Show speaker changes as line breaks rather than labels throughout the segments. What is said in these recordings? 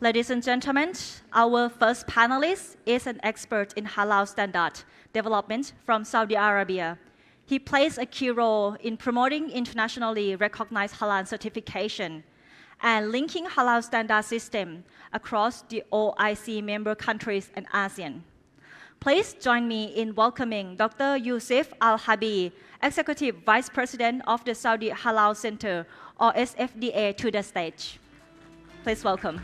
Ladies and gentlemen, our first panelist is an expert in halal standard development from Saudi Arabia. He plays a key role in promoting internationally recognized halal certification and linking halal standard system across the OIC member countries and ASEAN. Please join me in welcoming Dr.Yousif Alharbi, Executive Vice President of the Saudi Halal Center, or SFDA, to the stage. Please welcome.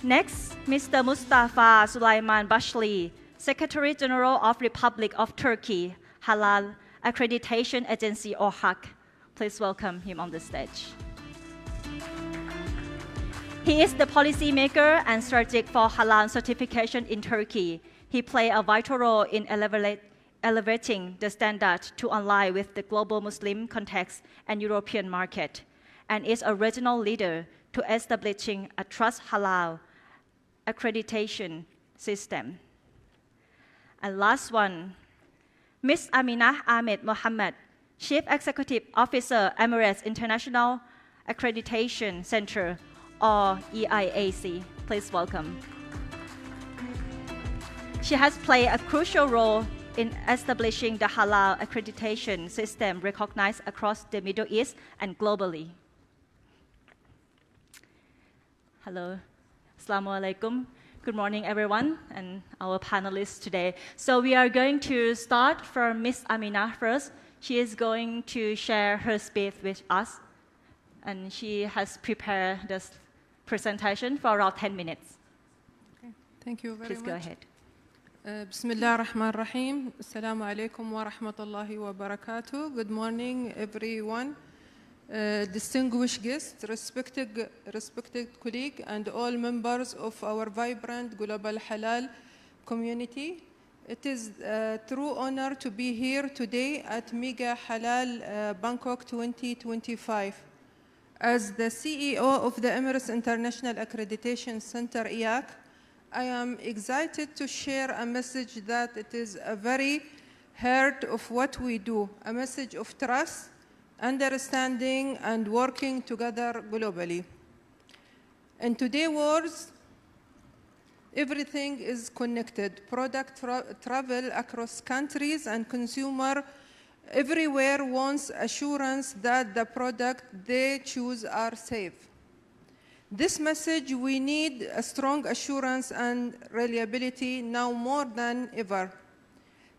Next, Mr.Mustafa Suleyman Besli, Secretary General of Republic of Turkey, Halal Accreditation Agency, or HAC. Please welcome him on the stage. He is the policymaker and strategic for halal certification in Turkey. He played a vital role in elevating the standard to align with the global Muslim context and European market, and is a regional leader to establishing a trust halal accreditation system. And last one, Ms.Amina Ahmed Mohamed, Chief Executive Officer, Emirates International Accreditation Center, or EIAC. Please welcome. She has played a crucial role in establishing the halal accreditation system recognized across the Middle East and globally. Hello. Assalamu alaikum. Good morning, everyone, and our panelists today. So we are going to start from Ms. Amina first. She is going to share her speech with us, and she has prepared this presentation for around 10 minutes.
Okay. Thank you very much.
Please go ahead.
Bismillah ar-Rahman ar-Rahim. Assalamu alaikum wa rahmatullahi wa barakatuh. Good morning, everyone. Distinguished guests, respected colleagues, and all members of our vibrant global halal community. It is a true honor to be here today at Mega Halal Bangkok 2025. As the CEO of the Emirates International Accreditation Center, EIAC, I am excited to share a message that it is a very heart of what we do, a message of trust, understanding, and working together globally. In today's world, everything is connected. Product travel across countries, and consumer everywhere wants assurance that the product they choose are safe. This message, we need a strong assurance and reliability now more than ever.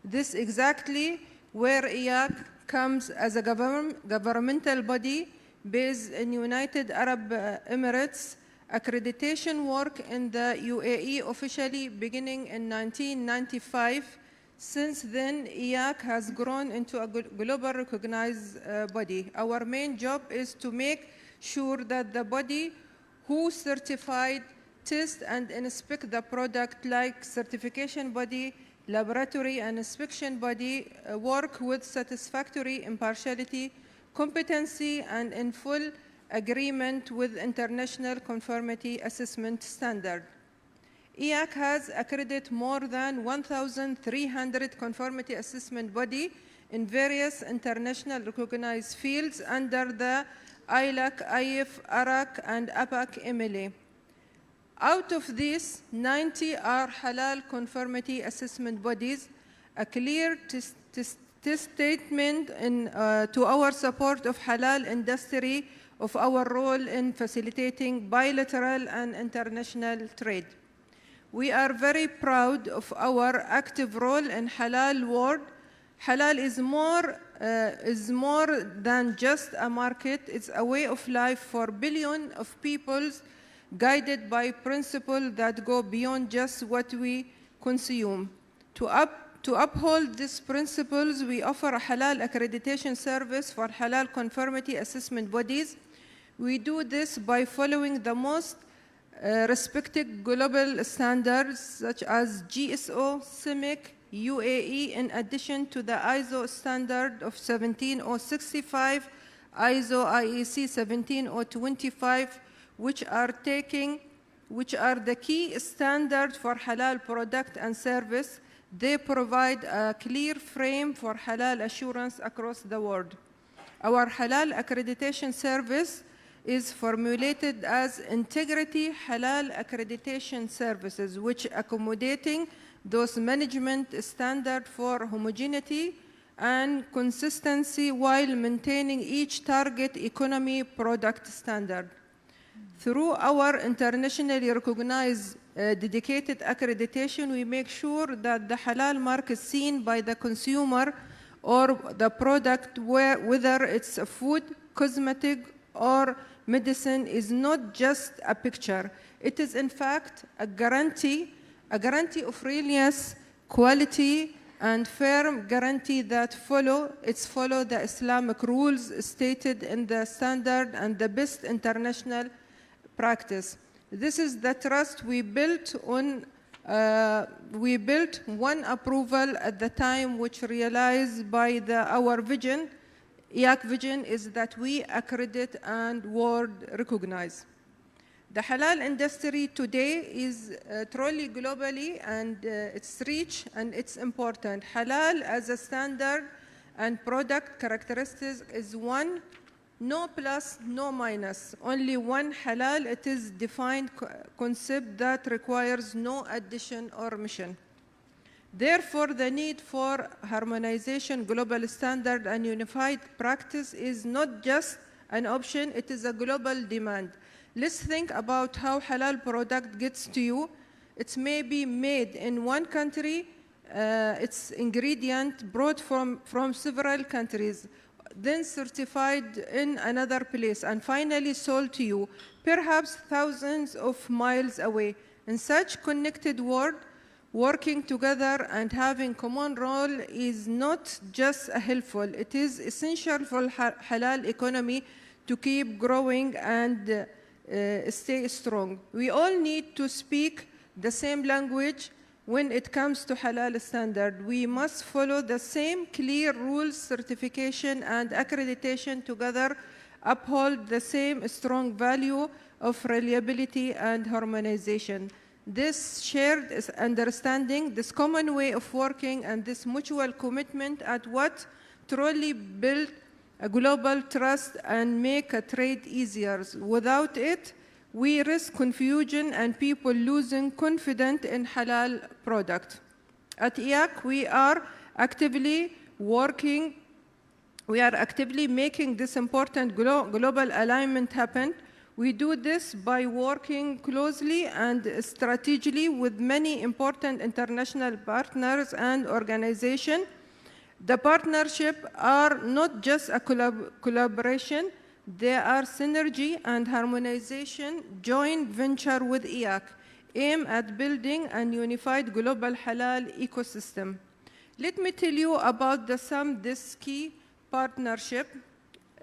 This is exactly where EIAC comes as a governmental body based in United Arab Emirates. Accreditation work in the UAE officially beginning in 1995. Since then, EIAC has grown into a global recognized body. Our main job is to make sure that the body who certified, test, and inspect the product, like certification body, laboratory and inspection body, work with satisfactory impartiality, competency, and in full agreement with international conformity assessment standard. EIAC has accredited more than 1,300 conformity assessment body in various international recognized fields under the EIAC, IF, ARAC, and APAC MLA. Out of these, 90 are halal conformity assessment bodies, a clear statement to our support of halal industry, of our role in facilitating bilateral and international trade. We are very proud of our active role in halal world. Halal is more than just a market. It's a way of life for billions of people, guided by principles that go beyond just what we consume. To uphold these principles, we offer a halal accreditation service for halal conformity assessment bodies. We do this by following the most respected global standards such as GSO, CIMIC, UAE, in addition to the ISO standard of 17065, ISO IEC 17025, which are the key standards for halal product and service. They provide a clear frame for halal assurance across the world. Our Halal accreditation service is formulated as Integrity Halal Accreditation Services, which accommodating those management standards for homogeneity and consistency while maintaining each target economy product standard. Through our internationally recognized dedicated accreditation, we make sure that the halal mark is seen by the consumer or the product, whether it's a food, cosmetic, or medicine, is not just a picture. It is in fact a guarantee of realness, quality, and firm guarantee that follow the Islamic rules stated in the standard and the best international practice. This is the trust we built on. We built one approval at the time, which realized by our vision, EIAC vision, is that we accredit and world recognize. The halal industry today is truly globally, and its reach and its important. Halal as a standard and product characteristics is one, no plus, no minus, only one halal. It is defined concept that requires no addition or omission. Therefore, the need for harmonization, global standard, and unified practice is not just an option, it is a global demand. Let's think about how halal product gets to you. It may be made in one country, its ingredient brought from several countries, then certified in another place, and finally sold to you, perhaps thousands of miles away. In such connected world, working together and having common role is not just helpful, it is essential for halal economy to keep growing and stay strong. We all need to speak the same language when it comes to halal standard. We must follow the same clear rules, certification, and accreditation together, uphold the same strong value of reliability and harmonization. This shared understanding, this common way of working, and this mutual commitment at what truly build a global trust and make a trade easier. Without it, we risk confusion and people losing confidence in halal product. At EIAC, we are actively making this important global alignment happen. We do this by working closely and strategically with many important international partners and organizations. The partnerships are not just a collaboration, they are synergy and harmonization, joint venture with EIAC, aim at building a unified global halal ecosystem. Let me tell you about this key partnership.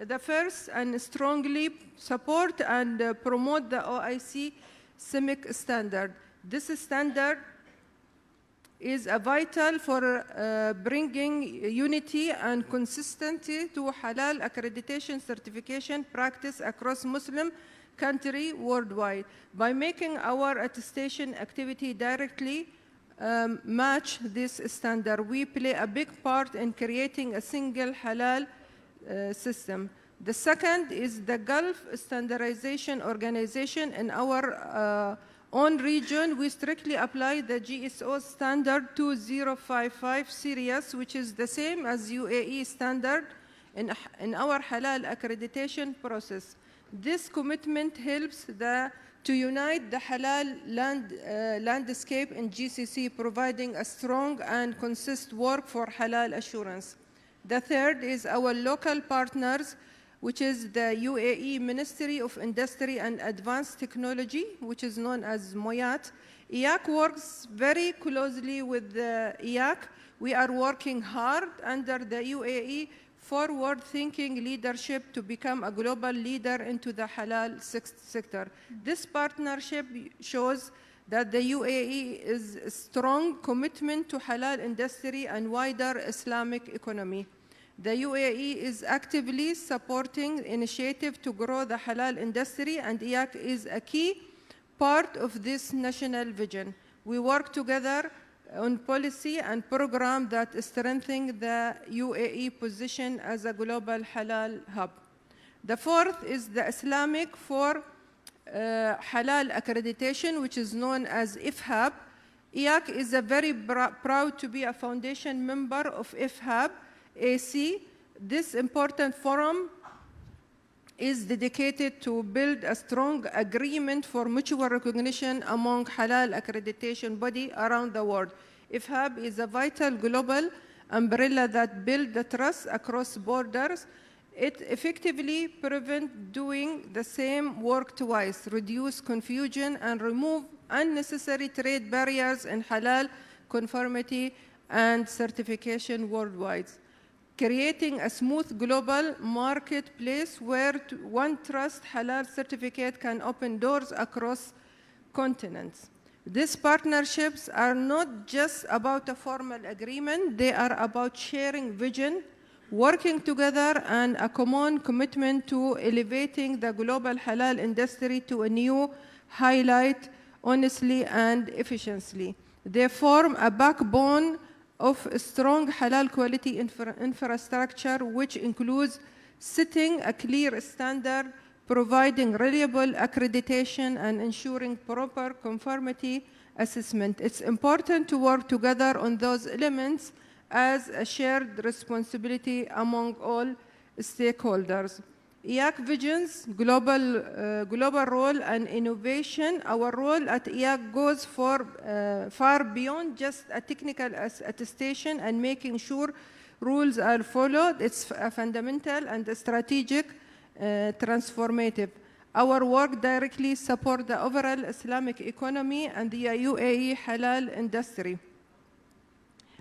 The first, and strongly support and promote the OIC CIMIC standard. This standard is vital for bringing unity and consistency to halal accreditation certification practice across Muslim countries worldwide. By making our attestation activity directly match this standard, we play a big part in creating a single halal system. The second is the Gulf Standardization Organization. In our own region, we strictly apply the GSO standard 2055 series, which is the same as UAE standard in our halal accreditation process. This commitment helps to unite the halal landscape in GCC, providing a strong and consistent work for halal assurance. The third is our local partners, which is the UAE Ministry of Industry and Advanced Technology, which is known as MOYAT. EIAC works very closely with the EIAC. We are working hard under the UAE forward-thinking leadership to become a global leader into the halal sector. This partnership shows that the UAE is a strong commitment to halal industry and wider Islamic economy. The UAE is actively supporting initiative to grow the halal industry, and EIAC is a key part of this national vision. We work together on policy and program that strengthen the UAE position as a global halal hub. The fourth is the Islamic for Halal Accreditation, which is known as IFHAB. EIAC is a very proud to be a foundation member of IFHAB AC. This important forum is dedicated to build a strong agreement for mutual recognition among halal accreditation bodies around the world. IFHAB is a vital global umbrella that builds the trust across borders. It effectively prevents doing the same work twice, reduce confusion, and remove unnecessary trade barriers in halal conformity and certification worldwide, creating a smooth global marketplace where one trust halal certificate can open doors across continents. These partnerships are not just about a formal agreement, they are about sharing vision, working together, and a common commitment to elevating the global halal industry to a new highlight honestly and efficiently. They form a backbone of a strong halal quality infrastructure, which includes setting a clear standard, providing reliable accreditation, and ensuring proper conformity assessment. It's important to work together on those elements as a shared responsibility among all stakeholders. EIAC visions global role and innovation. Our role at EIAC goes far beyond just a technical attestation and making sure rules are followed. It's a fundamental and a strategic transformative. Our work directly supports the overall Islamic economy and the UAE halal industry.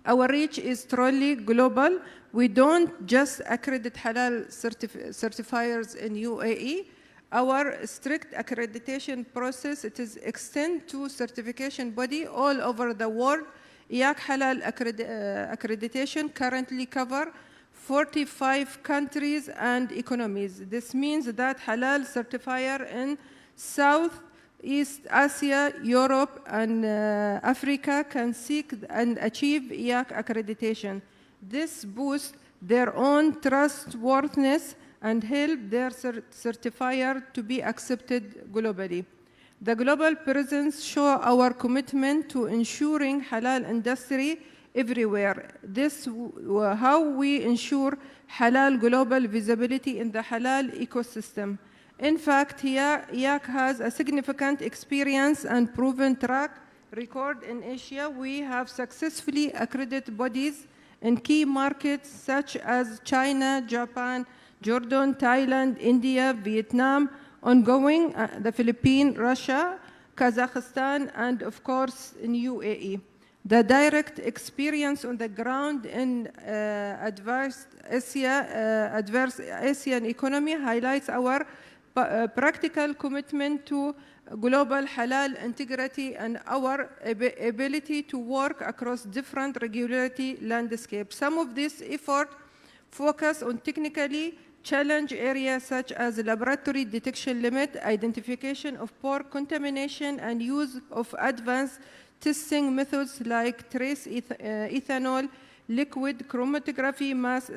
Our reach is truly global. We don't just accredit halal certifiers in UAE. Our strict accreditation process, it is extend to certification body all over the world. EIAC halal accreditation currently cover 45 countries and economies. This means that halal certifier in Southeast Asia, Europe, and Africa can seek and achieve EIAC accreditation. This boosts their own trustworthiness and help their certifier to be accepted globally. The global presence shows our commitment to ensuring halal industry everywhere. This is how we ensure halal global visibility in the halal ecosystem. In fact, EIAC has a significant experience and proven track record in Asia. We have successfully accredited bodies in key markets such as China, Japan, Jordan, Thailand, India, Vietnam, ongoing, the Philippines, Russia, Kazakhstan, and of course in UAE. The direct experience on the ground in adverse Asian economy highlights our practical commitment to global halal integrity and our ability to work across different regulatory landscapes. Some of this effort focus on technically challenge areas such as laboratory detection limit, identification of pore contamination, and use of advanced testing methods like trace ethanol, liquid chromatography, mass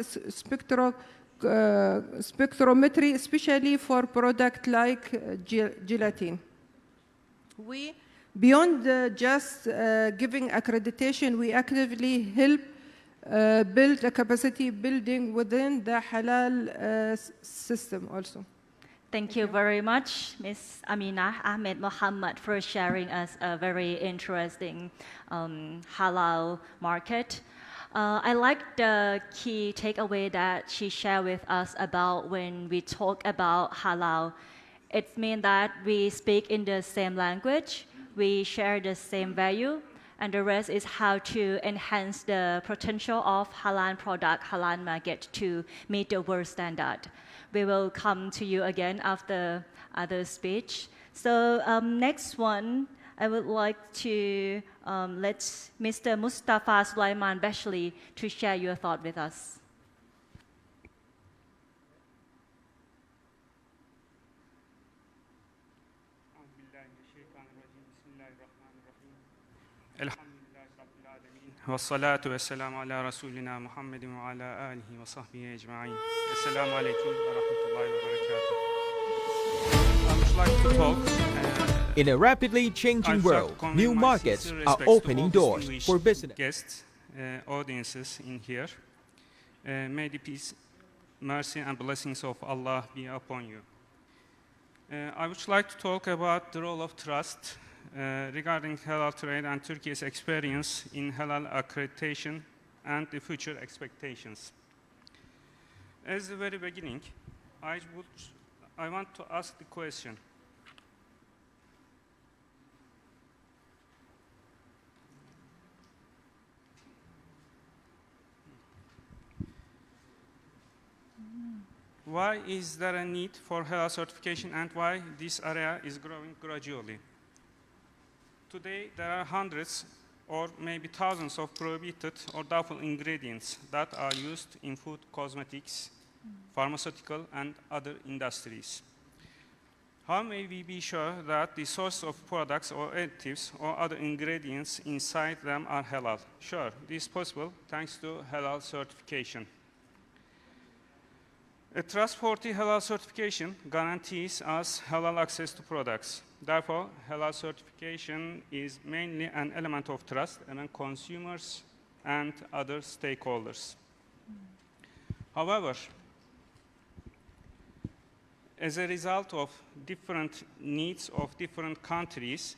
spectrometry, especially for products like gelatin. Beyond just giving accreditation, we actively help build a capacity building within the halal system also.
Thank you very much, Ms.Amina Ahmed Mohamed, for sharing us a very interesting halal market. I like the key takeaway that she shared with us about when we talk about halal. It means that we speak in the same language, we share the same value, and the rest is how to enhance the potential of halal product, halal market to meet the world standard. We will come to you again after other speech. So next one, I would like to let Mr.Mustafa Suleyman Besli to share your thought with us.
العالمين والصلاة والسلام على رسولنا محمد وعلى آله وصحبه أجمعين. السلام عليكم ورحمة الله وبركاته. I would like to talk.
In a rapidly changing world, new markets are opening doors for business.
Guests, audiences in here. May the peace, mercy, and blessings of Allah be upon you. I would like to talk about the role of trust regarding halal trade and Turkey's experience in halal accreditation and the future expectations. As the very beginning, I want to ask the question. Why is there a need for halal certification and why this area is growing gradually? Today, there are hundreds or maybe thousands of prohibited or doubtful ingredients that are used in food, cosmetics, pharmaceutical, and other industries. How may we be sure that the source of products or additives or other ingredients inside them are halal? Sure, this is possible thanks to halal certification. A trustworthy halal certification guarantees us halal access to products. Therefore, halal certification is mainly an element of trust among consumers and other stakeholders. However, as a result of different needs of different countries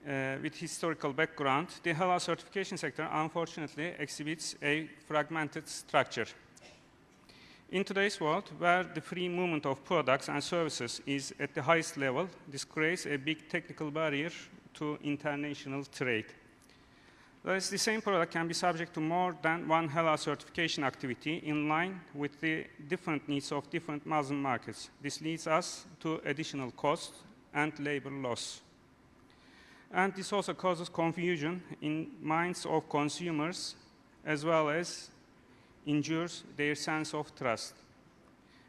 with historical background, the halal certification sector unfortunately exhibits a fragmented structure. In today's world, where the free movement of products and services is at the highest level, this creates a big technical barrier to international trade. Thus, the same product can be subject to more than one halal certification activity in line with the different needs of different Muslim markets. This leads us to additional cost and labor loss. And this also causes confusion in minds of consumers as well as injures their sense of trust.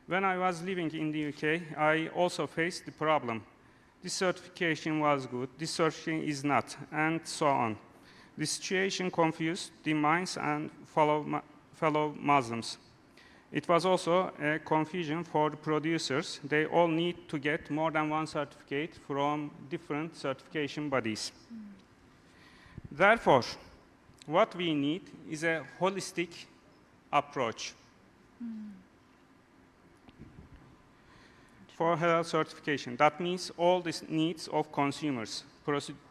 When I was living in the UK, I also faced the problem. This certification was good, this certification is not, and so on. The situation confused the minds and fellow Muslims. It was also a confusion for the producers. They all need to get more than one certificate from different certification bodies. Therefore, what we need is a holistic approach for halal certification. That means all the needs of consumers,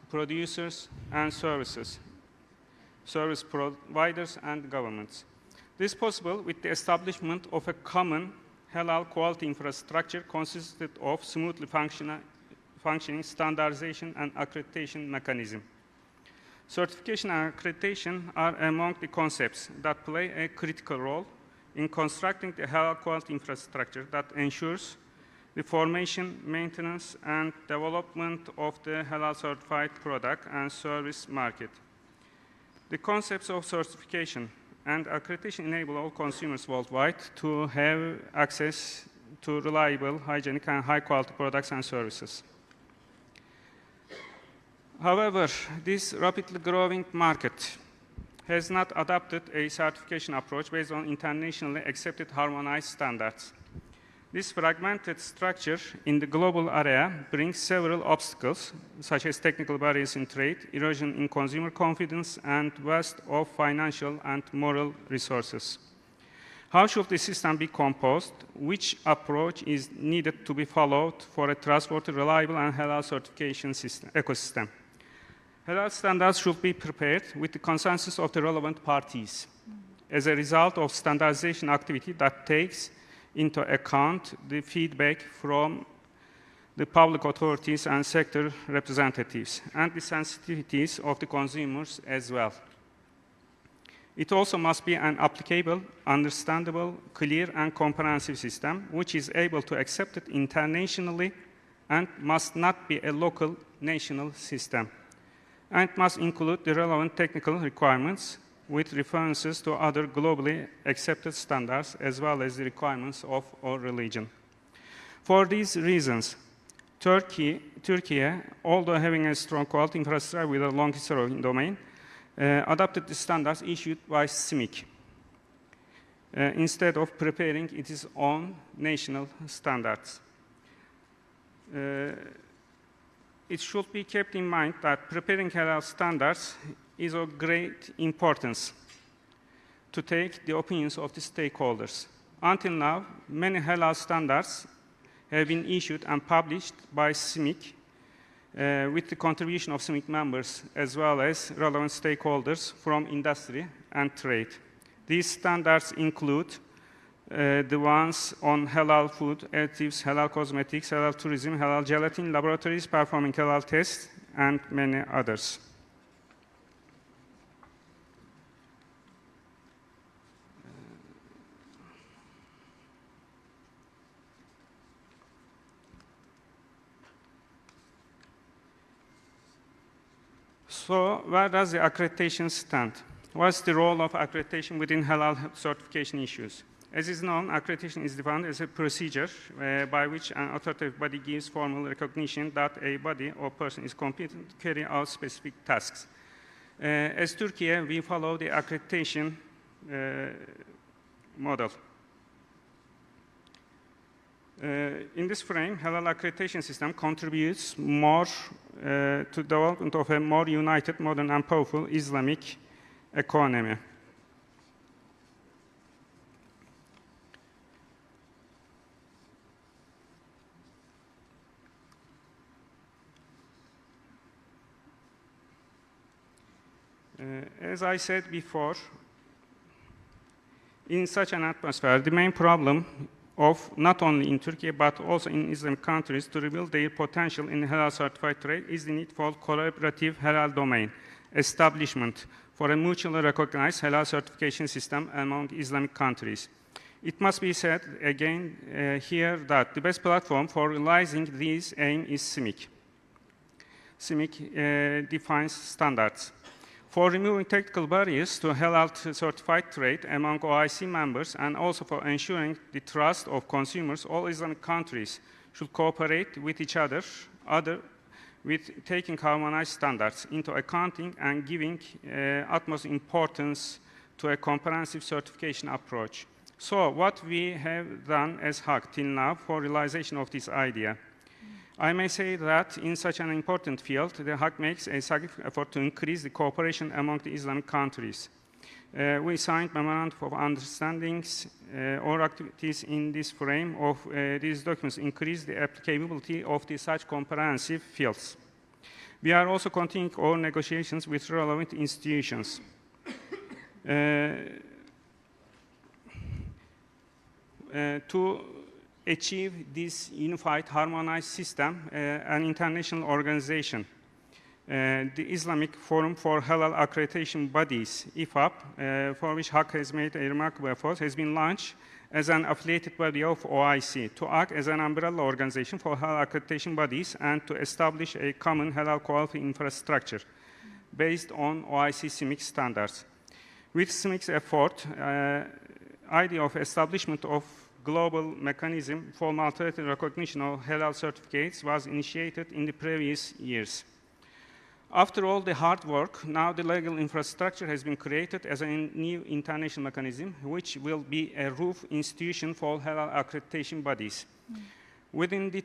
producers, and service providers and governments. This is possible with the establishment of a common halal quality infrastructure consisted of smoothly functioning standardization and accreditation mechanism. Certification and accreditation are among the concepts that play a critical role in constructing the halal quality infrastructure that ensures the formation, maintenance, and development of the halal certified product and service market. The concepts of certification and accreditation enable all consumers worldwide to have access to reliable, hygienic, and high-quality products and services. However, this rapidly growing market has not adopted a certification approach based on internationally accepted harmonized standards. This fragmented structure in the global area brings several obstacles, such as technical barriers in trade, erosion in consumer confidence, and waste of financial and moral resources. How should the system be composed? Which approach is needed to be followed for a trustworthy, reliable, and halal certification ecosystem? Halal standards should be prepared with the consensus of the relevant parties as a result of standardization activity that takes into account the feedback from the public authorities and sector representatives and the sensitivities of the consumers as well. It also must be an applicable, understandable, clear, and comprehensive system which is able to accept it internationally and must not be a local national system. And it must include the relevant technical requirements with references to other globally accepted standards as well as the requirements of our religion. For these reasons, Turkey, although having a strong quality infrastructure with a long history in domain, adopted the standards issued by SMIC instead of preparing its own national standards. It should be kept in mind that preparing halal standards is of great importance to take the opinions of the stakeholders. Until now, many halal standards have been issued and published by SMIC with the contribution of SMIC members as well as relevant stakeholders from industry and trade. These standards include the ones on halal food, additives, halal cosmetics, halal tourism, halal gelatin, laboratories performing halal tests, and many others. So, where does the accreditation stand? What's the role of accreditation within halal certification issues? As is known, accreditation is defined as a procedure by which an authoritative body gives formal recognition that a body or person is competent to carry out specific tasks. As Turkey, we follow the accreditation model. In this frame, halal accreditation system contributes more to the development of a more united, modern, and powerful Islamic economy. As I said before, in such an atmosphere, the main problem of not only in Turkey but also in Islamic countries to rebuild their potential in halal certified trade is the need for collaborative halal domain establishment for a mutually recognized halal certification system among Islamic countries. It must be said again here that the best platform for realizing this aim is SMIC. SMIC defines standards. For removing technical barriers to halal certified trade among OIC members and also for ensuring the trust of consumers, all Islamic countries should cooperate with each other with taking harmonized standards into accounting and giving utmost importance to a comprehensive certification approach. So what we have done as HAC till now for realization of this idea? I may say that in such an important field, the HAC makes a significant effort to increase the cooperation among the Islamic countries. We signed memorandum of understandings or activities in this frame of these documents increase the applicability of such comprehensive fields. We are also continuing our negotiations with relevant institutions. To achieve this unified, harmonized system, an international organization, the Islamic Forum for Halal Accreditation Bodies, IFAB, for which HAC has made a remarkable effort, has been launched as an affiliated body of OIC to act as an umbrella organization for halal accreditation bodies and to establish a common halal quality infrastructure based on OIC SMIC standards. With SMIC's effort, idea of establishment of global mechanism for multilateral recognition of halal certificates was initiated in the previous years. After all the hard work, now the legal infrastructure has been created as a new international mechanism, which will be a roof institution for halal accreditation bodies. Within the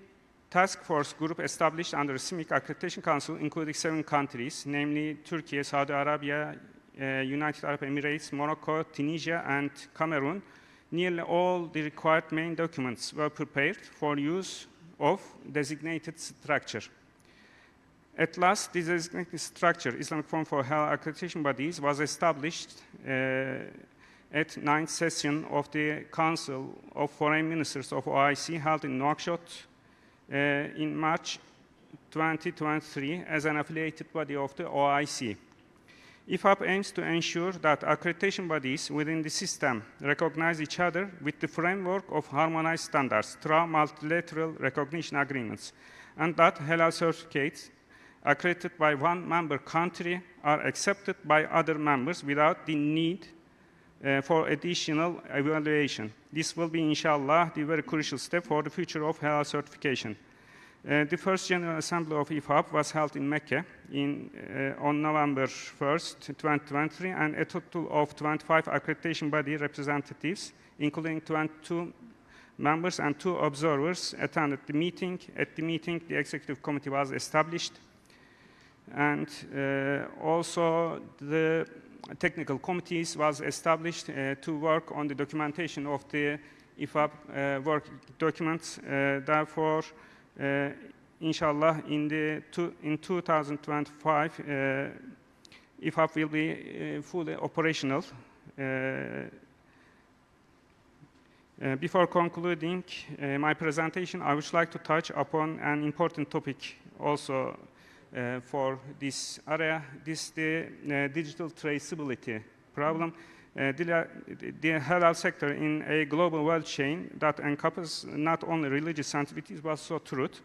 task force group established under the SMIC Accreditation Council, including 7 countries, namely Turkey, Saudi Arabia, United Arab Emirates, Morocco, Tunisia, and Cameroon, nearly all the required main documents were prepared for use of designated structure. At last, this designated structure, Islamic Forum for Halal Accreditation Bodies, was established at 9th session of the Council of Foreign Ministers of OIC held in Nouakchott in March 2023 as an affiliated body of the OIC. IFAB aims to ensure that accreditation bodies within the system recognize each other with the framework of harmonized standards through multilateral recognition agreements, and that halal certificates accredited by one member country are accepted by other members without the need for additional evaluation. This will be, inshallah, the very crucial step for the future of halal certification. The first General Assembly of IFAB was held in Mecca on November 1st, 2023, and a total of 25 accreditation body representatives, including 22 members and 2 observers, attended the meeting. At the meeting, the executive committee was established, and also the technical committees was established to work on the documentation of the IFAB work documents. Therefore, inshallah, in 2025, IFAB will be fully operational. Before concluding my presentation, I would like to touch upon an important topic also for this area. This is the digital traceability problem. The halal sector in a global world chain that encompasses not only religious sensitivities but also truth,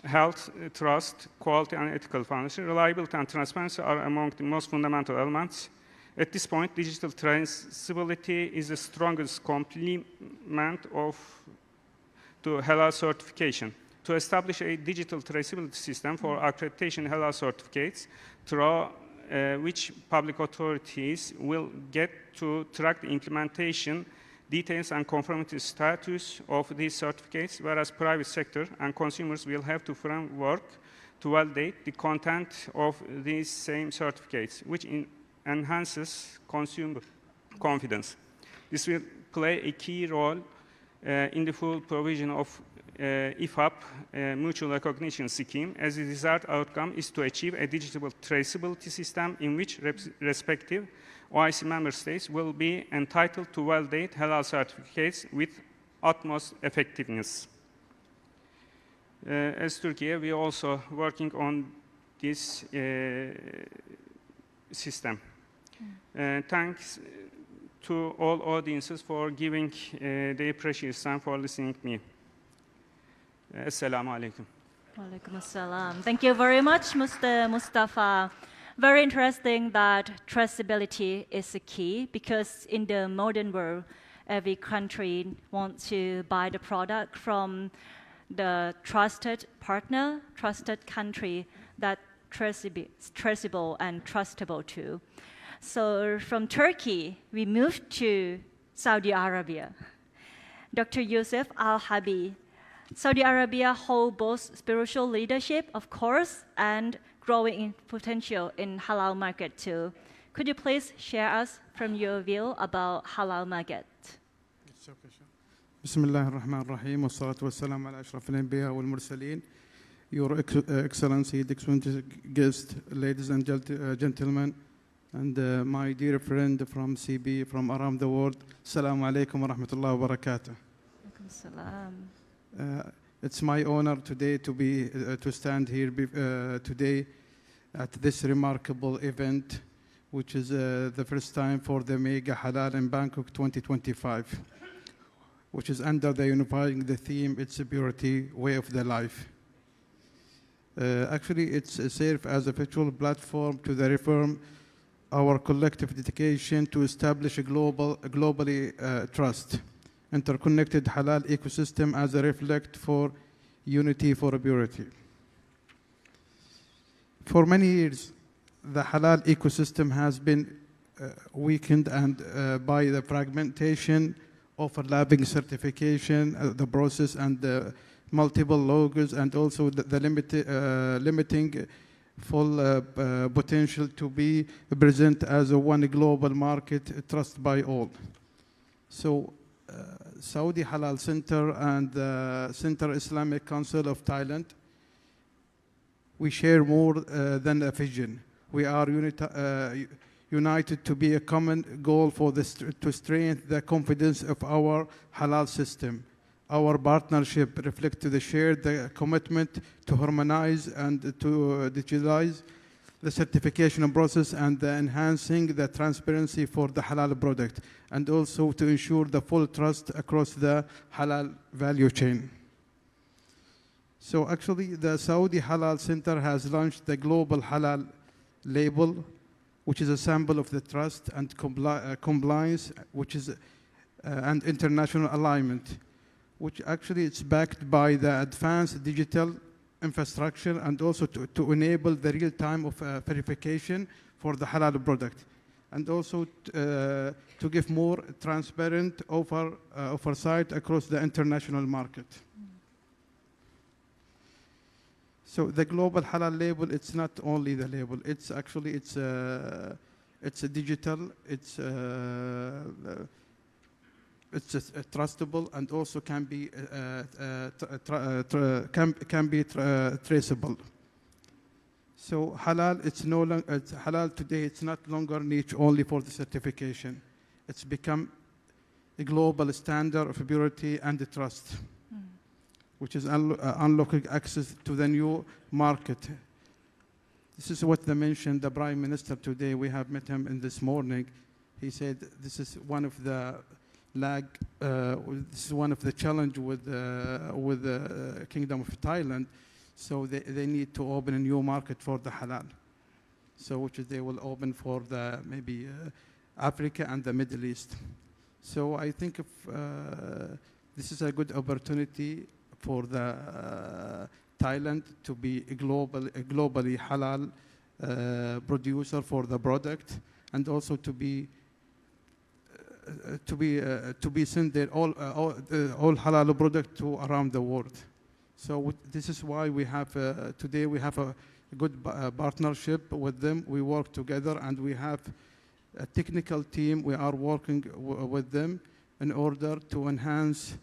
health, trust, quality, and ethical foundation. Reliability and transparency are among the most fundamental elements. At this point, digital traceability is the strongest complement to halal certification. To establish a digital traceability system for accreditation halal certificates, through which public authorities will get to track the implementation, details, and conformity status of these certificates, whereas private sector and consumers will have to framework to validate the content of these same certificates, which enhances consumer confidence. This will play a key role in the full provision of IFAB mutual recognition scheme, as the desired outcome is to achieve a digital traceability system in which respective OIC member states will be entitled to validate halal certificates with utmost effectiveness. As Turkey, we are also working on this system. Thanks to all audiences for giving their precious time for listening to me. Assalamu alaikum.
Walaikum assalam. Thank you very much, Mr. Mustafa. Very interesting that traceability is a key, because in the modern world, every country wants to buy the product from the trusted partner, trusted country that traceable and trustable too. So from Turkey, we moved to Saudi Arabia. Dr.Yousif Alharbi. Saudi Arabia holds both spiritual leadership, of course, and growing potential in halal market too. Could you please share us from your view about halal market?
بسم الله الرحمن الرحيم والصلاة والسلام على أشرف الأنبياء والمرسلين. Your Excellency, distinguished guests, ladies and gentlemen, and my dear friend from CB from around the world, Assalamu alaikum wa rahmatullahi wa barakatuh. It's my honor today to stand here today at this remarkable event, which is the first time for the Mega Halal in Bangkok 2025, which is under the unifying the theme, it's a purity way of the life. Actually, it's served as a virtual platform to the reform our collective dedication to establish a globally trust, interconnected halal ecosystem as a reflect for unity for purity. For many years, the halal ecosystem has been weakened and by the fragmentation, overlapping certification, the process, and the multiple logos, and also the limiting full potential to be present as a one global market trusted by all. So Saudi Halal Center and the Center Islamic Council of Thailand, we share more than a vision. We are united to be a common goal for this, to strengthen the confidence of our halal system. Our partnership reflects the shared commitment to harmonize and to digitalize the certification process and enhancing the transparency for the halal product, and also to ensure the full trust across the halal value chain. So actually, the Saudi Halal Center has launched the Global Halal label, which is a symbol of the trust and compliance, which is and international alignment, which actually it's backed by the advanced digital infrastructure and also to enable the real time of verification for the halal product, and also to give more transparent oversight across the international market. So the global halal label, it's not only the label, it's actually, it's a digital, it's just trustable, and also can be traceable. So halal, it's no longer, halal today, it's not longer niche only for the certification. It's become a global standard of purity and trust, which is unlocking access to the new market. This is what they mentioned, the Prime Minister today. We have met him in this morning. He said this is one of the this is one of the challenge with the Kingdom of Thailand. So they need to open a new market for the halal. So which they will open for the maybe Africa and the Middle East. So I think if, this is a good opportunity for the Thailand to be a globally halal producer for the product, and also to be sent their all halal product to around the world. So this is why we have today we have a good partnership with them. We work together, and we have a technical team. We are working with them in order to enhance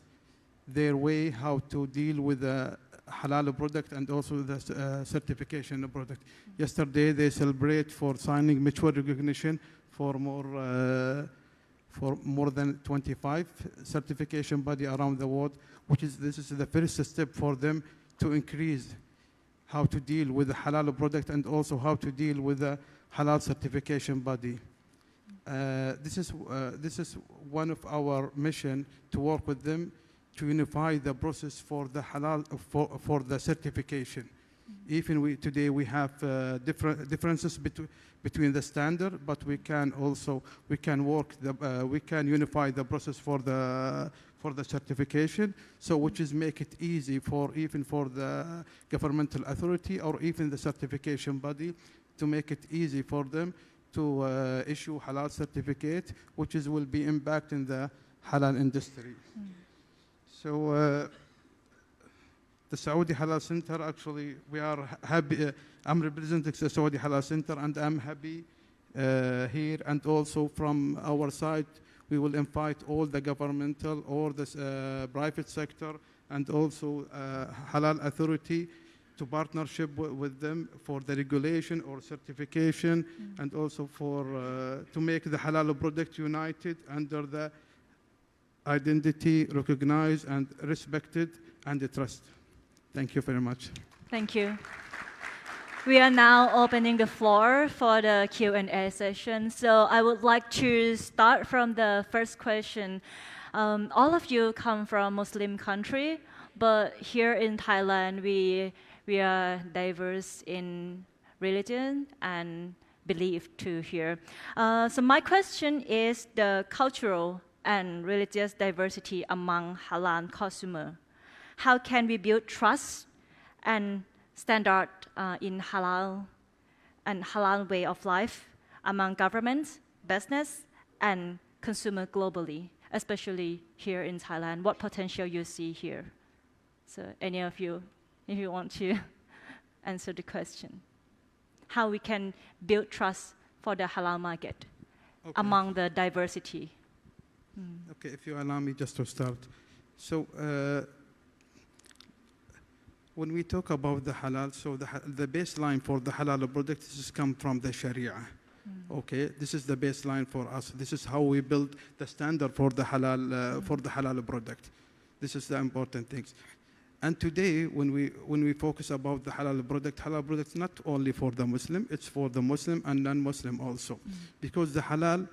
their way how to deal with the halal product and also the certification of product. Yesterday they celebrate for signing mutual recognition for more than 25 certification body around the world, which is this is the first step for them to increase how to deal with the halal product and also how to deal with the halal certification body. This is one of our mission to work with them to unify the process for the halal for the certification. Even today we have differences between the standard, but we can unify the process for the certification. So which is make it easy for even for the governmental authority or even the certification body to make it easy for them to issue halal certificate, which will be impacting the halal industry. So the Saudi Halal Center, actually, we are happy. I'm representing the Saudi Halal Center, and I'm happy here. And also from our side, we will invite all the governmental or the private sector and also Halal Authority to partnership with them for the regulation or certification, and also for to make the halal product united under the identity recognized and respected and trust. Thank you very much.
Thank you. We are now opening the floor for the Q&A session. So I would like to start from the first question. All of you come from Muslim country, but here in Thailand, we are diverse in religion and belief too here. So my question is the cultural and religious diversity among halal consumer. How can we build trust and standard in halal and halal way of life among governments, business, and consumer globally, especially here in Thailand? What potential you see here? So any of you, if you want to answer the question. How we can build trust for the halal market among the diversity.
Okay, if you allow me just to start. So when we talk about the halal, so the baseline for the halal product is come from the Sharia. Okay, this is the baseline for us. This is how we build the standard for the halal product. This is the important things. And today, when we focus about the halal product not only for the Muslim, it's for the Muslim and non-Muslim also, because the halal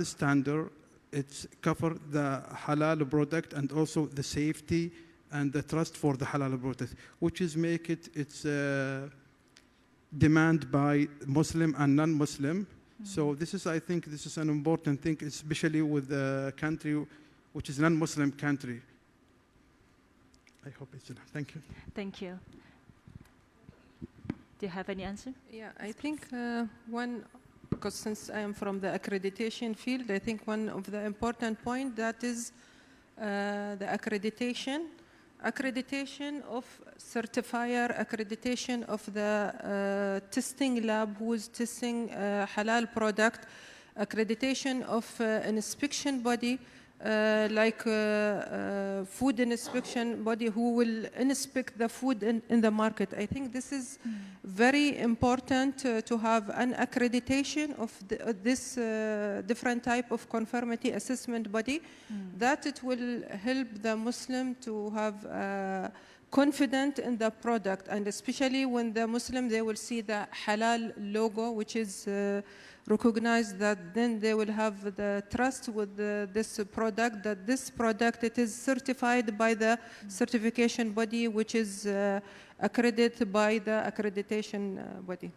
standard, it's cover the halal product and also the safety and the trust for the halal product, which is make it's demand by Muslim and non-Muslim. So this is, I think, this is an important thing, especially with the country which is non-Muslim country. I hope it's enough. Thank you.
Thank you. Do you have any answer?
Yeah, I think because since I am from the accreditation field, I think one of the important point that is the accreditation of certifier, accreditation of the testing lab who is testing halal product, accreditation of inspection body like food inspection body who will inspect the food in the market. I think this is very important to have an accreditation of this different type of conformity assessment body, that it will help the Muslim to have confident in the product, and especially when the Muslim, they will see the halal logo, which is recognized, that then they will have the trust with this product, that this product, it is certified by the certification body, which is accredited by the accreditation body.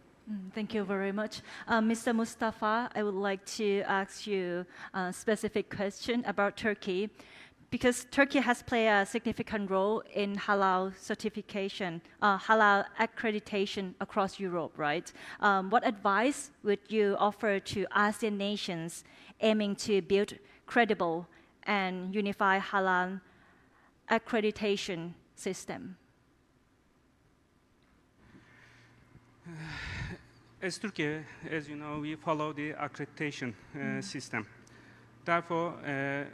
Thank you very much. Mr. Mustafa, I would like to ask you a specific question about Turkey. Because Turkey has played a significant role in halal certification, halal accreditation across Europe, right? What advice would you offer to ASEAN nations aiming to build credible and unified halal accreditation system?
As Turkey, as you know, we follow the accreditation system. Therefore,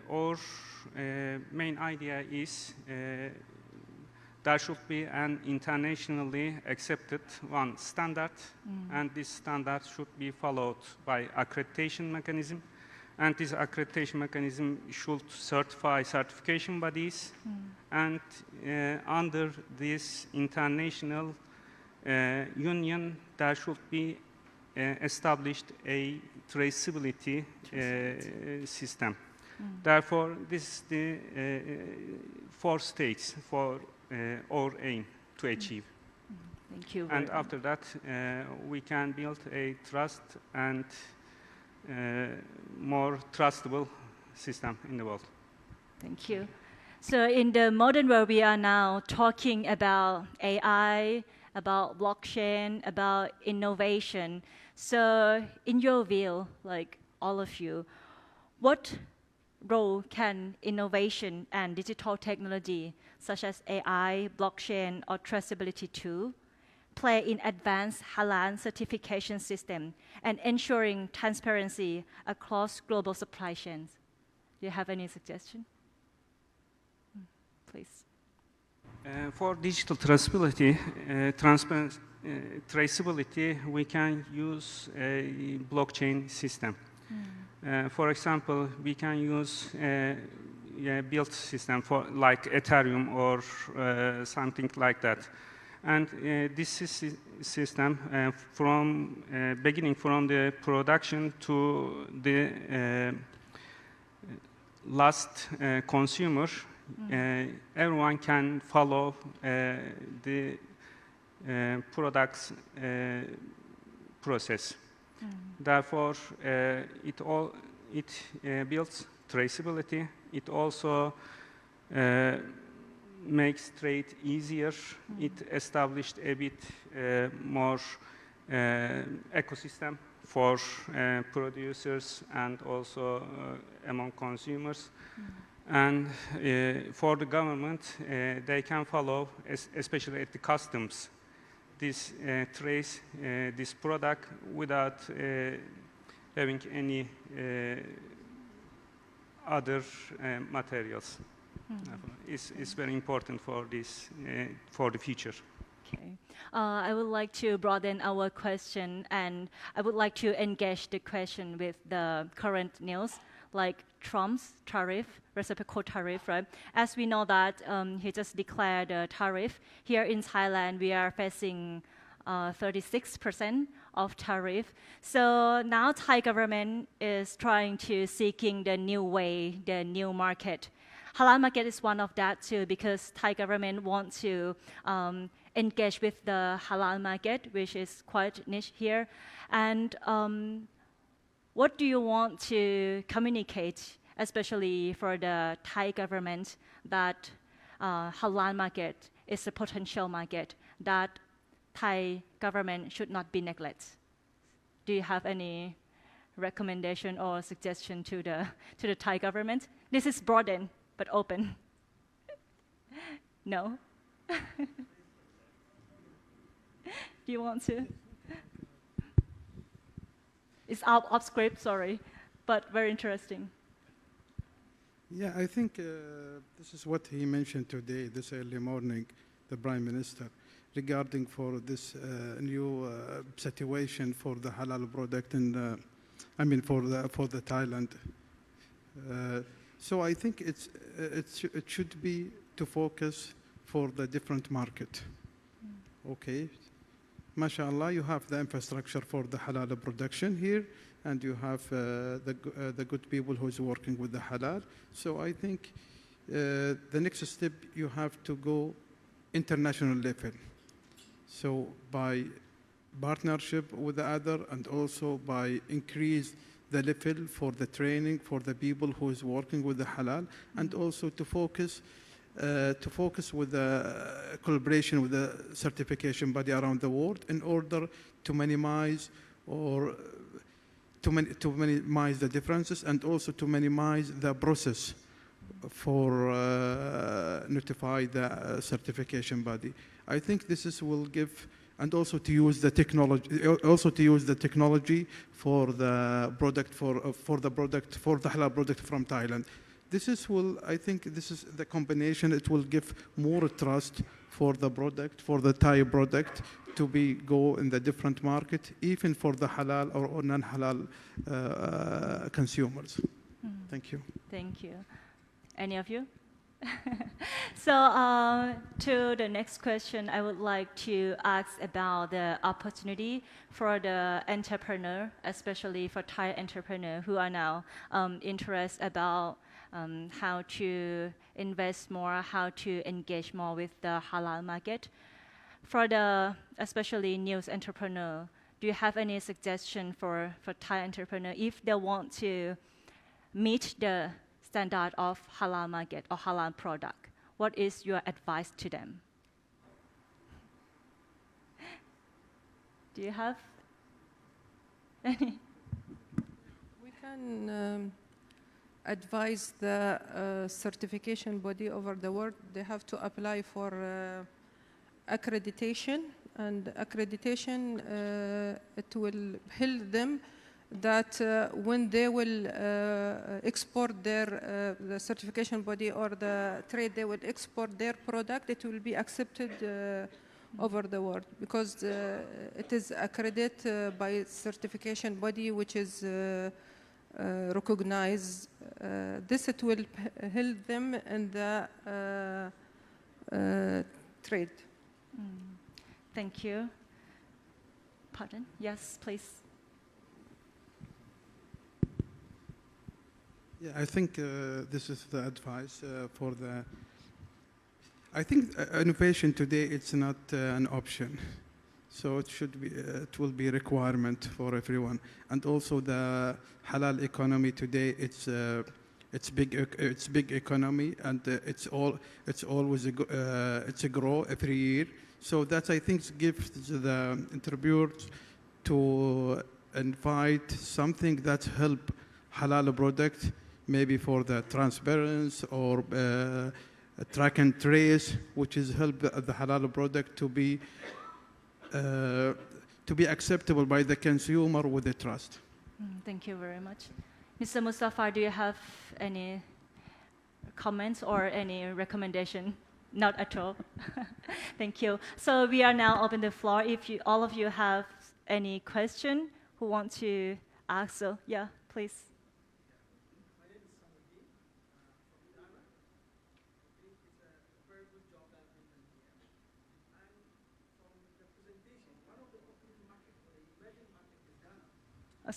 our main idea is there should be an internationally accepted one standard, and this standard should be followed by accreditation mechanism, and this accreditation mechanism should certify certification bodies, and under this international union, there should be established a traceability system. Therefore, this is the 4 stages for our aim to achieve.
Thank you.
And after that, we can build a trust and more trustable system in the world.
Thank you. So in the modern world, we are now talking about AI, about blockchain, about innovation. So in your view, like all of you, what role can innovation and digital technology, such as AI, blockchain, or traceability tool, play in advanced halal certification system and ensuring transparency across global supply chains? Do you have any suggestion? Please.
For digital traceability, traceability, we can use a blockchain system. For example, we can use a build system for like Ethereum or something like that. And this system, from beginning from the production to the last consumer, everyone can follow the product's process. Therefore, it builds traceability. It also makes trade easier. It established a bit more ecosystem for producers and also among consumers. And for the government, they can follow, especially at the customs, this trace this product without having any other materials. It's very important for this for the future.
Okay. I would like to broaden our question, and I would like to engage the question with the current news, like Trump's tariff, reciprocal tariff, right? As we know that he just declared a tariff. Here in Thailand, we are facing 36% of tariff. So now Thai government is trying to seeking the new way, the new market. Halal market is one of that too, because Thai government wants to engage with the halal market, which is quite niche here. And what do you want to communicate, especially for the Thai government, that halal market is a potential market, that Thai government should not be neglected. Do you have any recommendation or suggestion to the Thai government? This is broadened but open. No? Do you want to? It's out of script, sorry, but very interesting.
Yeah, I think this is what he mentioned today, this early morning, the Prime Minister, regarding for this new situation for the halal product and for the Thailand. So I think it should be to focus for the different market. Okay, mashallah, you have the infrastructure for the halal production here, and you have the good people who's working with the halal. So I think the next step, you have to go international level. So by partnership with the other, and also by increase the level for the training for the people who is working with the halal, and also to focus with the collaboration with the certification body around the world in order to minimize the differences, and also to minimize the process for notify the certification body. I think this will give, and also to use the technology for the product for the halal product from Thailand. I think this is the combination. It will give more trust for the product, for the Thai product, to go in the different market, even for the halal or non-halal consumers. Thank you.
Thank you. Any of you? So to the next question, I would like to ask about the opportunity for the entrepreneur, especially for Thai entrepreneur who are now interested about how to invest more, how to engage more with the halal market. For the especially new entrepreneur, do you have any suggestion for Thai entrepreneur if they want to meet the standard of halal market or halal product? What is your advice to them? Do you have any?
We can advise the certification body over the world. They have to apply for accreditation, and accreditation it will help them that when they will export their the certification body or the trade, they will export their product, it will be accepted over the world, because it is accredited by certification body which is recognized. This it will help them in the trade.
Thank you. Pardon? Yes, please.
Yeah, I think this is the advice for the. I think innovation today, it's not an option, so it should be. It will be a requirement for everyone, and also the halal economy today. It's big economy, and it's always it's a grow every year. So that, I think, gives the entrepreneurs to invite something that help halal product, maybe for the transparency or track and trace, which is help the halal product to be acceptable by the consumer with the trust.
Thank you very much. Mr. Mustafa, do you have any comments or any recommendation? Not at all. Thank you. So we are now open the floor. If all of you have any question who want to ask, so yeah, please.
My name is Samuddin from Ghana. I think it's a very good job that has been done here. And from the presentation, one of the opportunity markets for the emerging market is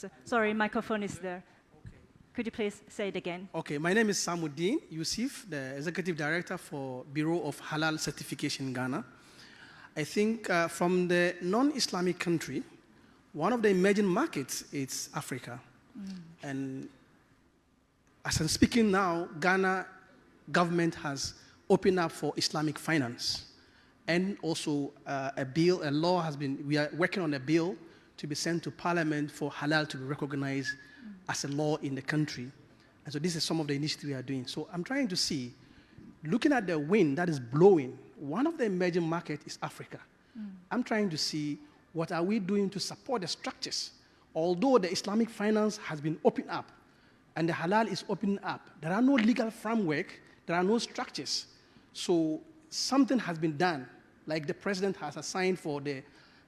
Ghana.
Sorry, microphone is there. Could you please say it again?
Okay, my name is Dr.Yousif, the Executive Director for Bureau of Halal Certification in Ghana. I think from the non-Islamic country, one of the emerging markets is Africa. And as I'm speaking now, Ghana government has opened up for Islamic finance. And also a law has been, we are working on a bill to be sent to Parliament for halal to be recognized as a law in the country. And so this is some of the initiatives we are doing. So I'm trying to see, looking at the wind that is blowing, one of the emerging markets is Africa. I'm trying to see what are we doing to support the structures. Although the Islamic finance has been opened up and the halal is opening up, there are no legal framework, there are no structures. So something has been done, like the president has assigned for the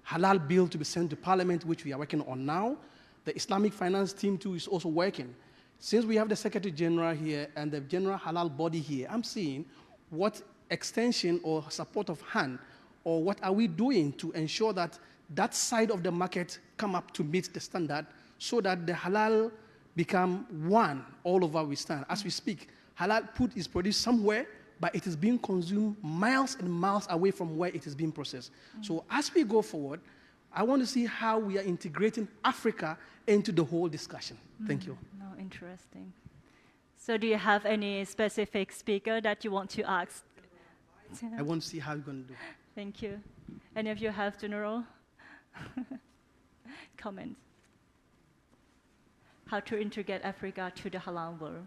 halal bill to be sent to Parliament, which we are working on now. The Islamic finance team too is also working. Since we have the Secretary General here and the General Halal body here, I'm seeing what extension or support of hand or what are we doing to ensure that that side of the market come up to meet the standard so that the halal become one all over we stand. As we speak, halal food is produced somewhere, but it is being consumed miles and miles away from where it is being processed. So as we go forward, I want to see how we are integrating Africa into the whole discussion. Thank you.
No, interesting. So do you have any specific speaker that you want to ask?
I want to see how you're going to do it.
Thank you. Any of you have general comments? How to integrate Africa to the halal world?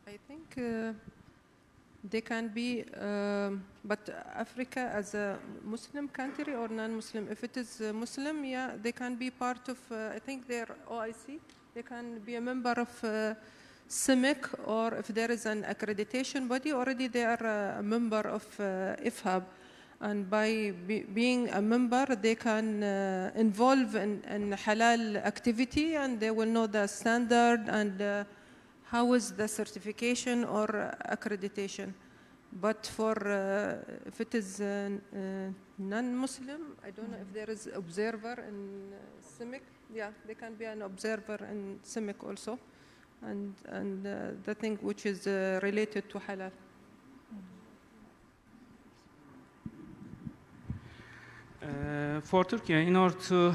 I think they can be, but Africa as a Muslim country or non-Muslim, if it is Muslim, yeah, they can be part of, I think they're OIC, they can be a member of CIMIC, or if there is an accreditation body, already they are a member of IFHAB. And by being a member, they can involve in halal activity, and they will know the standard and how is the certification or accreditation. But for if it is non-Muslim, I don't know if there is observer in CIMIC. Yeah, they can be an observer in CIMIC also, and the thing which is related to halal.
For Turkey, in order to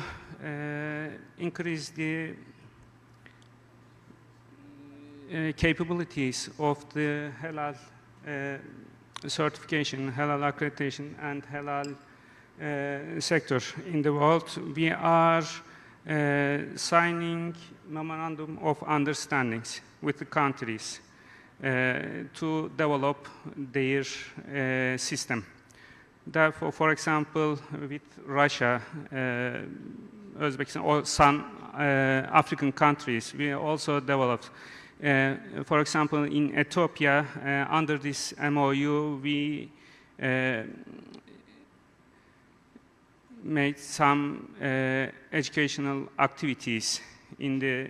increase the capabilities of the halal certification, halal accreditation, and halal sector in the world, we are signing memorandum of understandings with the countries to develop their system. Therefore, for example, with Russia, Uzbekistan, or some African countries, we also developed. For example, in Ethiopia, under this MOU, we made some educational activities in the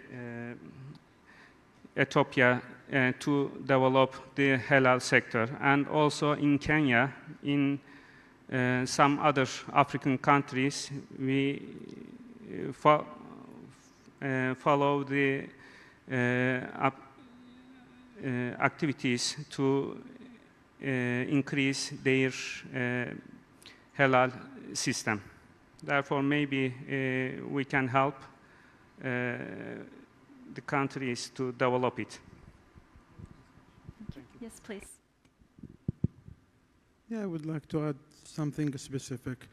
Ethiopia to develop the halal sector. And also in Kenya, in some other African countries, we follow the activities to increase their halal system. Therefore, maybe we can help the countries to develop it.
Yes, please.
Yeah, I would like to add something specific.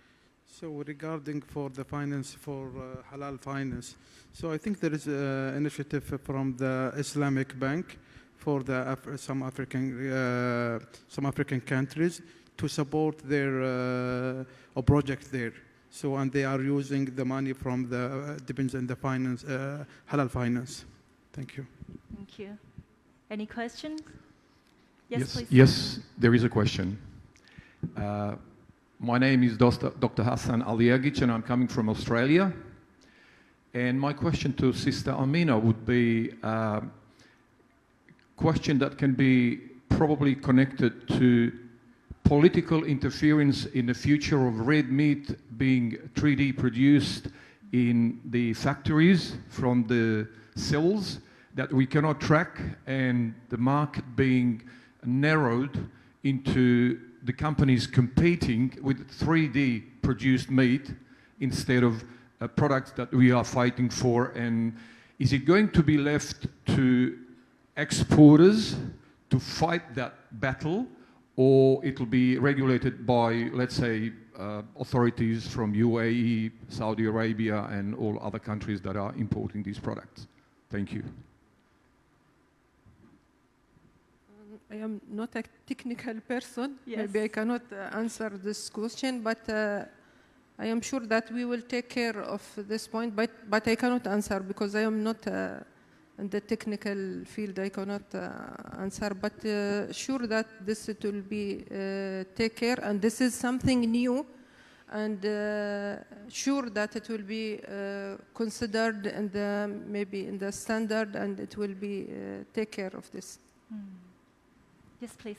So regarding for the finance, for halal finance, so I think there is an initiative from the Islamic Bank for the some African countries to support their project there. So, and they are using the money from the depends on the finance, halal finance. Thank you.
Thank you. Any questions? Yes, please.
Yes, there is a question. My name is Dr. Hassan Aliagic, and I'm coming from Australia. And my question to Sister Amina would be a question that can be probably connected to political interference in the future of red meat being 3D produced in the factories from the cells that we cannot track, and the market being narrowed into the companies competing with 3D produced meat instead of products that we are fighting for. And is it going to be left to exporters to fight that battle, or it will be regulated by, let's say, authorities from UAE, Saudi Arabia, and all other countries that are importing these products? Thank you.
I am not a technical person.
Yes.
Maybe I cannot answer this question, but I am sure that we will take care of this point. But I cannot answer because I am not in the technical field. I cannot answer. But sure that this it will be take care, and this is something new, and sure that it will be considered in the maybe in the standard, and it will be take care of this.
Yes, please.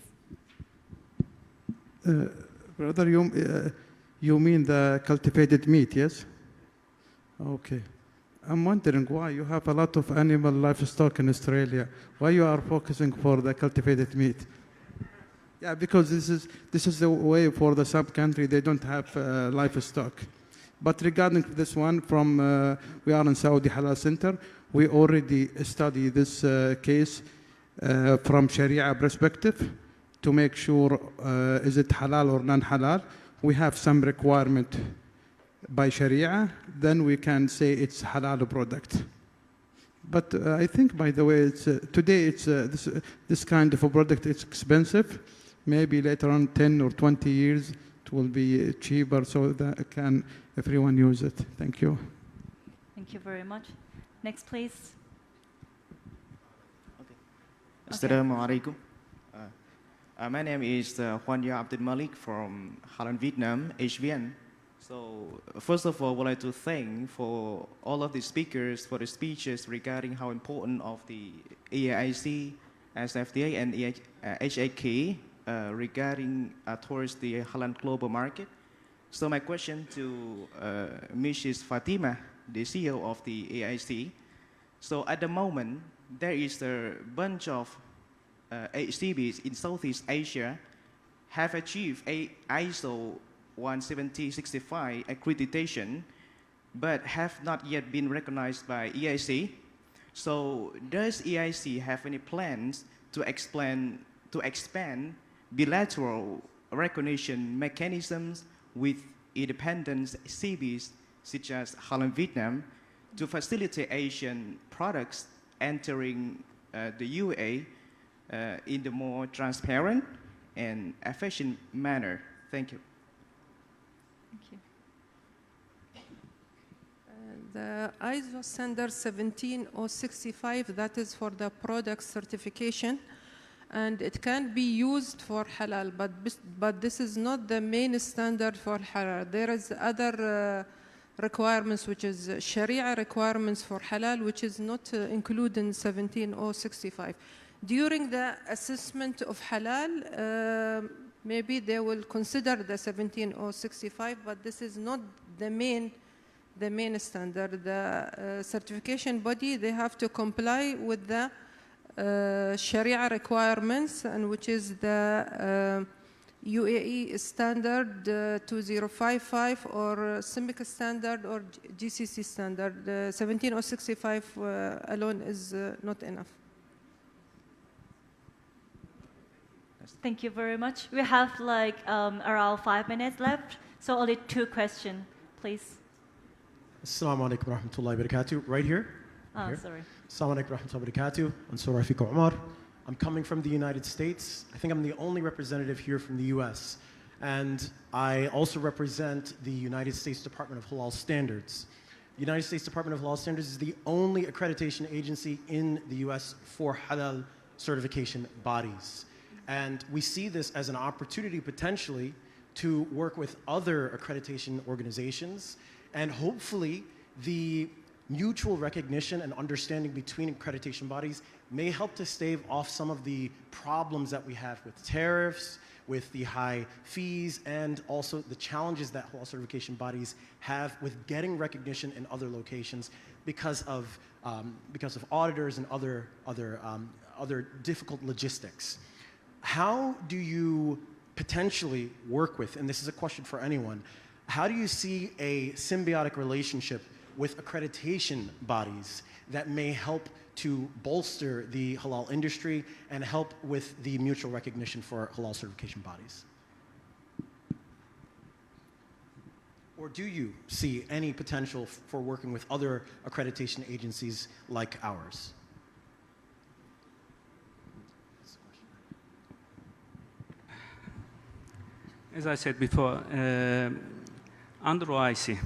Brother, you mean the cultivated meat, yes? Okay. I'm wondering why you have a lot of animal livestock in Australia. Why you are focusing for the cultivated meat? Yeah, because this is the way for the sub-country. They don't have livestock. But regarding this one, we are in Saudi Halal Center. We already study this case from Sharia perspective to make sure is it halal or non-halal. We have some requirement by Sharia, then we can say it's halal product. But I think, by the way, today this kind of a product is expensive. Maybe later on 10 or 20 years it will be cheaper so that everyone use it. Thank you.
Thank you very much. Next, please.
Assalamu alaikum. My name is Juan Abdul Malik from Halal, Vietnam, HVN. So first of all, I would like to thank for all of the speakers for the speeches regarding how important of the EIAC, SFDA, and EIAC regarding towards the Halal global market. So my question to Mrs. Fatima, the CEO of the EIAC. So at the moment, there is a bunch of HCBs in Southeast Asia have achieved a ISO 17065 accreditation, but have not yet been recognized by EIAC. So does EIAC have any plans to expand bilateral recognition mechanisms with independent CBs such as Halal Vietnam to facilitate Asian products entering the UAE in the more transparent and efficient manner? Thank you.
Thank you.
The ISO standard 17065, that is for the product certification, and it can be used for halal, but this is not the main standard for halal. There is other requirements, which is Sharia requirements for halal, which is not included in 17065. During the assessment of halal, maybe they will consider the 17065, but this is not the main standard. The certification body, they have to comply with the Sharia requirements, and which is the UAE standard 2055 or CIMIC standard or GCC standard. The 17065 alone is not enough.
Thank you very much. We have like around 5 minutes left, so only 2 questions, please.
Assalamu alaikum wa rahmatullahi wa barakatuh. Right here.
Oh, sorry.
Assalamu alaikum wa rahmatullahi wa barakatuh. Ansur Rafiq Umar. I'm coming from the United States. I think I'm the only representative here from the US. And I also represent the United States Department of Halal Standards. The United States Department of Halal Standards is the only accreditation agency in the US for halal certification bodies. And we see this as an opportunity potentially to work with other accreditation organizations, and hopefully the mutual recognition and understanding between accreditation bodies may help to stave off some of the problems that we have with tariffs, with the high fees, and also the challenges that halal certification bodies have with getting recognition in other locations because of auditors and other difficult logistics. How do you potentially work with, and this is a question for anyone, how do you see a symbiotic relationship with accreditation bodies that may help to bolster the halal industry and help with the mutual recognition for halal certification bodies? Or do you see any potential for working with other accreditation agencies like ours?
As I said before, under OIC,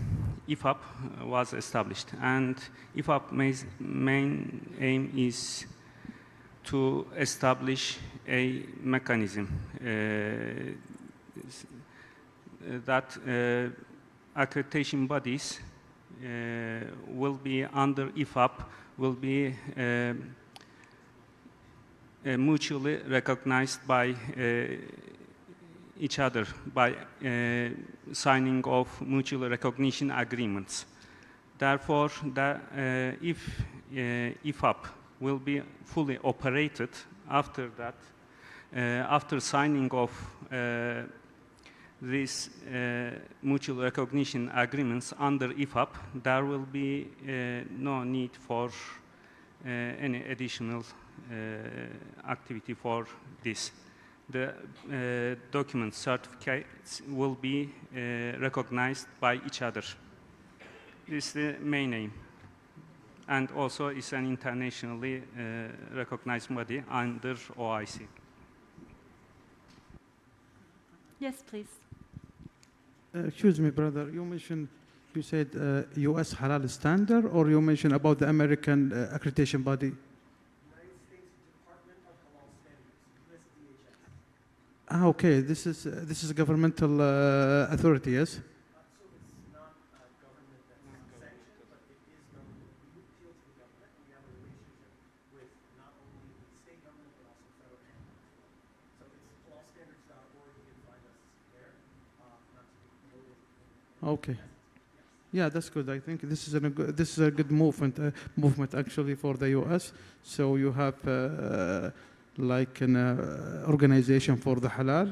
IFAP was established, and IFAP's main aim is to establish a mechanism that accreditation bodies will be under IFAP, will be mutually recognized by each other by signing of mutual recognition agreements. Therefore, if IFAP will be fully operated after that, after signing of these mutual recognition agreements under IFAP, there will be no need for any additional activity for this. The document certificates will be recognized by each other. This is the main aim. And also it's an internationally recognized body under OIC.
Yes, please.
Excuse me, brother. You said U.S. halal standard, or you mentioned about the American accreditation body? Ah, okay. This is a governmental authority, yes?
So it's not government that's sanctioned, but it is government. We appeal to the government. We have a relationship with not only the state government, but also federal government. So it's halalstandards.org. You can find us there. Not to be promoted.
Okay. Yeah, that's good. I think this is a good movement actually for the U.S. So you have like an organization for the halal.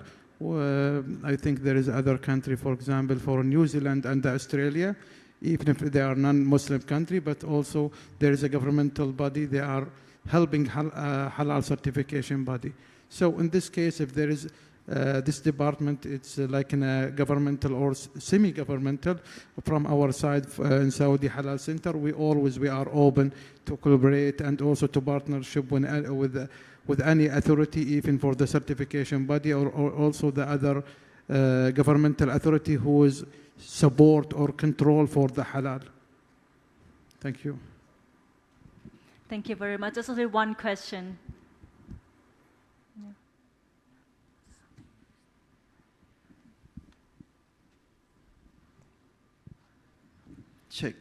I think there is other country, for example, for New Zealand and Australia, even if they are non-Muslim country, but also there is a governmental body. They are helping halal certification body. So in this case, if there is this department, it's like in a governmental or semi-governmental. From our side in Saudi Halal Center, we are open to collaborate and also to partnership with any authority, even for the certification body or also the other governmental authority who is support or control for the halal. Thank you.
Thank you very much. Just only one question.
Check.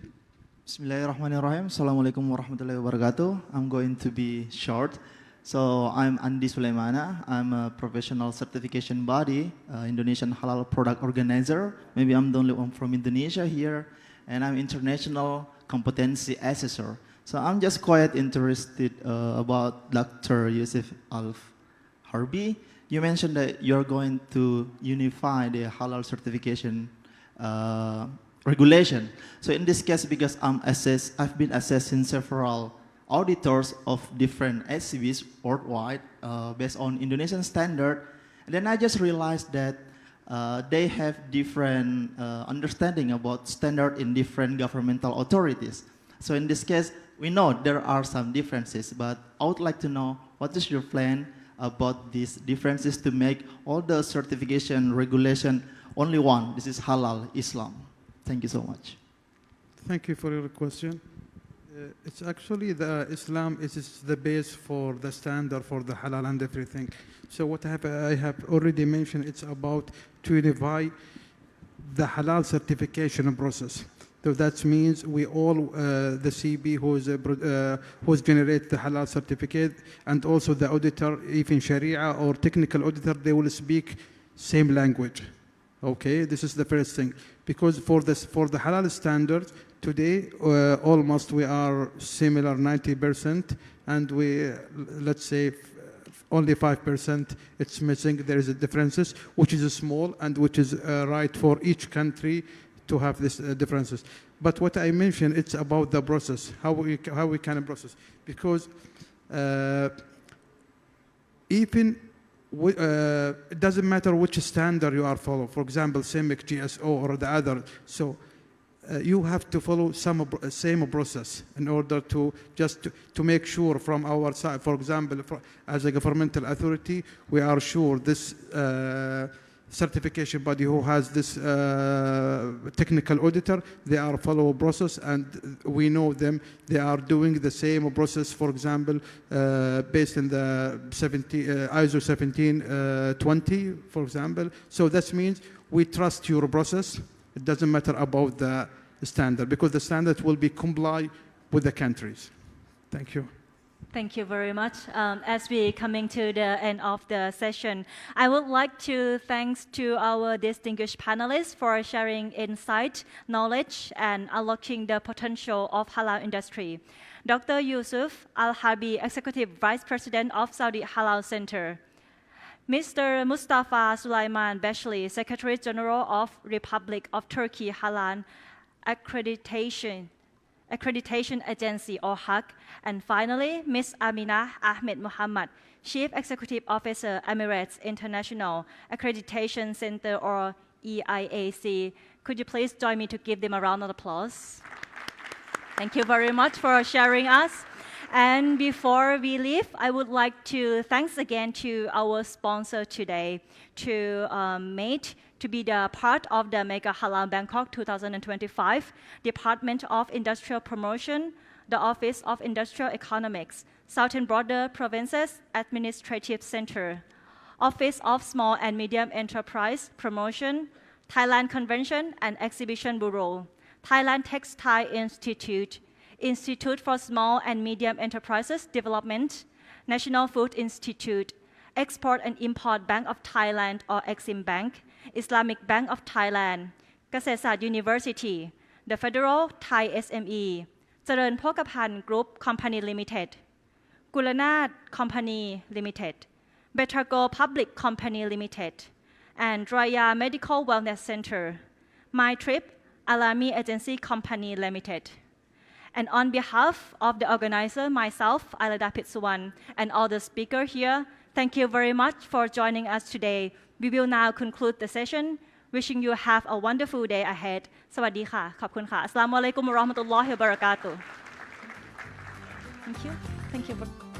Bismillahirrahmanirrahim. Assalamualaikum warahmatullahi wabarakatuh. I'm going to be short. So I'm Andi Sulaimana. I'm a professional certification body, Indonesian Halal Product Organizer. Maybe I'm the only one from Indonesia here. And I'm international competency assessor. So I'm just quite interested about Dr.Yousif Alharbi. You mentioned that you're going to unify the halal certification regulation. So in this case, because I've been assessing several auditors of different SCBs worldwide based on Indonesian standard, and then I just realized that they have different understanding about standard in different governmental authorities. So in this case, we know there are some differences, but I would like to know what is your plan about these differences to make all the certification regulation only one. This is halal Islam. Thank you so much.
Thank you for your question. It's actually the Islam is the base for the standard for the halal and everything. So what I have already mentioned, it's about to unify the halal certification process. So that means we all, the CB who's generate the halal certificate, and also the auditor, even Sharia or technical auditor, they will speak same language. Okay, this is the first thing. Because for the halal standard, today, almost we are similar 90%, and let's say, only 5% it's missing. There is a differences, which is small and which is right for each country to have these differences. But what I mentioned, it's about the process, how we can process, because even it doesn't matter which standard you are following. For example, CEMIC, GSO, or the other. So you have to follow same process in order to to make sure from our side. For example, as a governmental authority, we are sure this certification body who has this technical auditor, they are follow a process, and we know them. They are doing the same process, for example, based in the ISO 1720, for example. So that means we trust your process. It doesn't matter about the standard, because the standard will be comply with the countries. Thank you.
Thank you very much. As we coming to the end of the session, I would like to thanks to our distinguished panelists for sharing insight, knowledge, and unlocking the potential of halal industry. Dr.Yousif Alharbi, Executive Vice President of Saudi Halal Center. Mr.Mustafa Suleyman Besli, Secretary General of Republic of Turkey Halal Accreditation Agency, or HAC. And finally, Ms.Amina Ahmed Mohamed, Chief Executive Officer, Emirates International Accreditation Center, or EIAC. Could you please join me to give them a round of applause? Thank you very much for sharing us. And before we leave, I would like to thanks again to our sponsor today, to be the part of the Mega Halal Bangkok 2025, Department of Industrial Promotion, the Office of Industrial Economics, Southern Border Provinces Administrative Center, Office of Small and Medium Enterprise Promotion, Thailand Convention and Exhibition Bureau, Thailand Textile Institute, Institute for Small and Medium Enterprises Development, National Food Institute, Export and Import Bank of Thailand, or Exim Bank, Islamic Bank of Thailand, Kasetsat University, the Federal Thai SME, Charan Pokapan Group Company Limited, Gulanat Company Limited, Betrago Public Company Limited, and Raya Medical Wellness Center, My Trip, Alami Agency Company Limited. And on behalf of the organizer, myself, Ailada Pitsuwan, and all the speakers here, thank you very much for joining us today. We will now conclude the session. Wishing you have a wonderful day ahead. สวัสดีค่ะ ขอบคุณค่ะ อัสสลามุอะลัยกุม วะเราะห์มะตุลลอฮิ วะบะเราะกาตุฮ์ Thank you. Thank you.